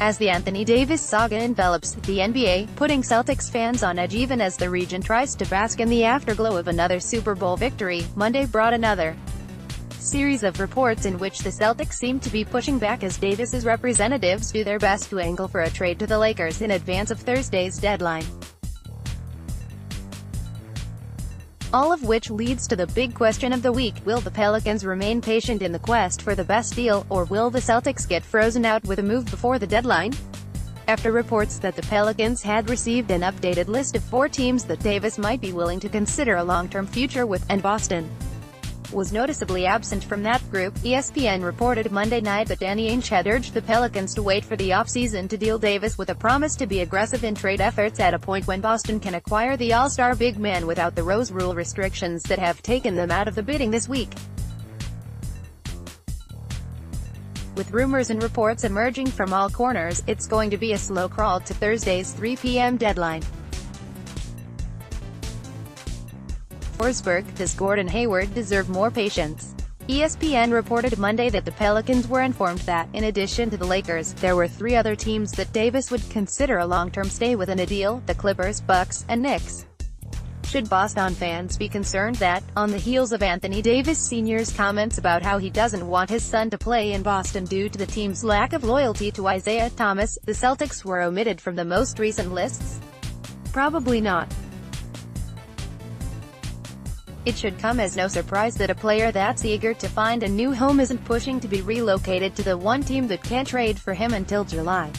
as the Anthony Davis saga envelops the NBA, putting Celtics fans on edge even as the region tries to bask in the afterglow of another Super Bowl victory. Monday brought another series of reports in which the Celtics seem to be pushing back as Davis's representatives do their best to angle for a trade to the Lakers in advance of Thursday's deadline. All of which leads to the big question of the week: will the Pelicans remain patient in the quest for the best deal, or will the Celtics get frozen out with a move before the deadline? After reports that the Pelicans had received an updated list of 4 teams that Davis might be willing to consider a long-term future with, and Boston was noticeably absent from that group, ESPN reported Monday night that Danny Ainge had urged the Pelicans to wait for the offseason to deal Davis with a promise to be aggressive in trade efforts at a point when Boston can acquire the all-star big man without the Rose Rule restrictions that have taken them out of the bidding this week. With rumors and reports emerging from all corners, it's going to be a slow crawl to Thursday's 3 p.m. deadline. Forsberg, does Gordon Hayward deserve more patience? ESPN reported Monday that the Pelicans were informed that, in addition to the Lakers, there were 3 other teams that Davis would consider a long-term stay with in a deal: the Clippers, Bucks, and Knicks. Should Boston fans be concerned that, on the heels of Anthony Davis Sr.'s comments about how he doesn't want his son to play in Boston due to the team's lack of loyalty to Isaiah Thomas, the Celtics were omitted from the most recent lists? Probably not. It should come as no surprise that a player that's eager to find a new home isn't pushing to be relocated to the one team that can't trade for him until July.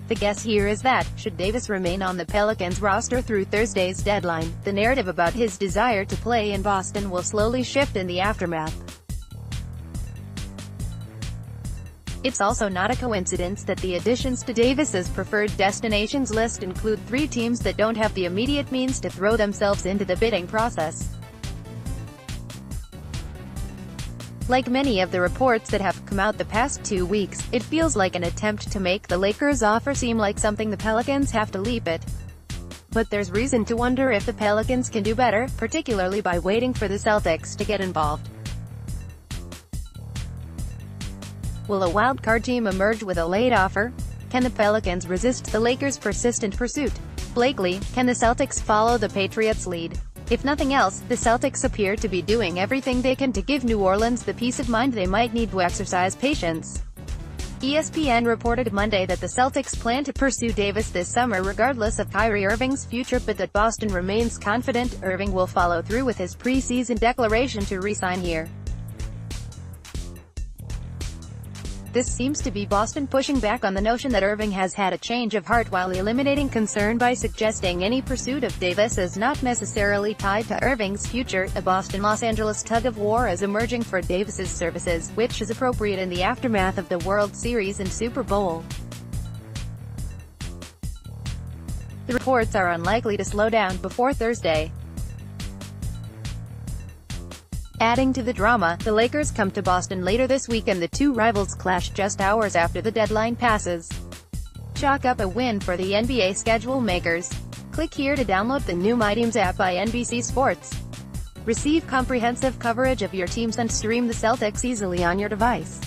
The guess here is that, should Davis remain on the Pelicans roster through Thursday's deadline, the narrative about his desire to play in Boston will slowly shift in the aftermath. It's also not a coincidence that the additions to Davis's preferred destinations list include 3 teams that don't have the immediate means to throw themselves into the bidding process. Like many of the reports that have come out the past 2 weeks, it feels like an attempt to make the Lakers' offer seem like something the Pelicans have to leap at. But there's reason to wonder if the Pelicans can do better, particularly by waiting for the Celtics to get involved. Will a wildcard team emerge with a late offer? Can the Pelicans resist the Lakers' persistent pursuit? Blakely, can the Celtics follow the Patriots' lead? If nothing else, the Celtics appear to be doing everything they can to give New Orleans the peace of mind they might need to exercise patience. ESPN reported Monday that the Celtics plan to pursue Davis this summer regardless of Kyrie Irving's future, but that Boston remains confident Irving will follow through with his preseason declaration to re-sign here. This seems to be Boston pushing back on the notion that Irving has had a change of heart while eliminating concern by suggesting any pursuit of Davis is not necessarily tied to Irving's future. A Boston-Los Angeles tug-of-war is emerging for Davis's services, which is appropriate in the aftermath of the World Series and Super Bowl. The reports are unlikely to slow down before Thursday. Adding to the drama, the Lakers come to Boston later this week and the 2 rivals clash just hours after the deadline passes. Chalk up a win for the NBA schedule makers. Click here to download the new My Teams app by NBC Sports. Receive comprehensive coverage of your teams and stream the Celtics easily on your device.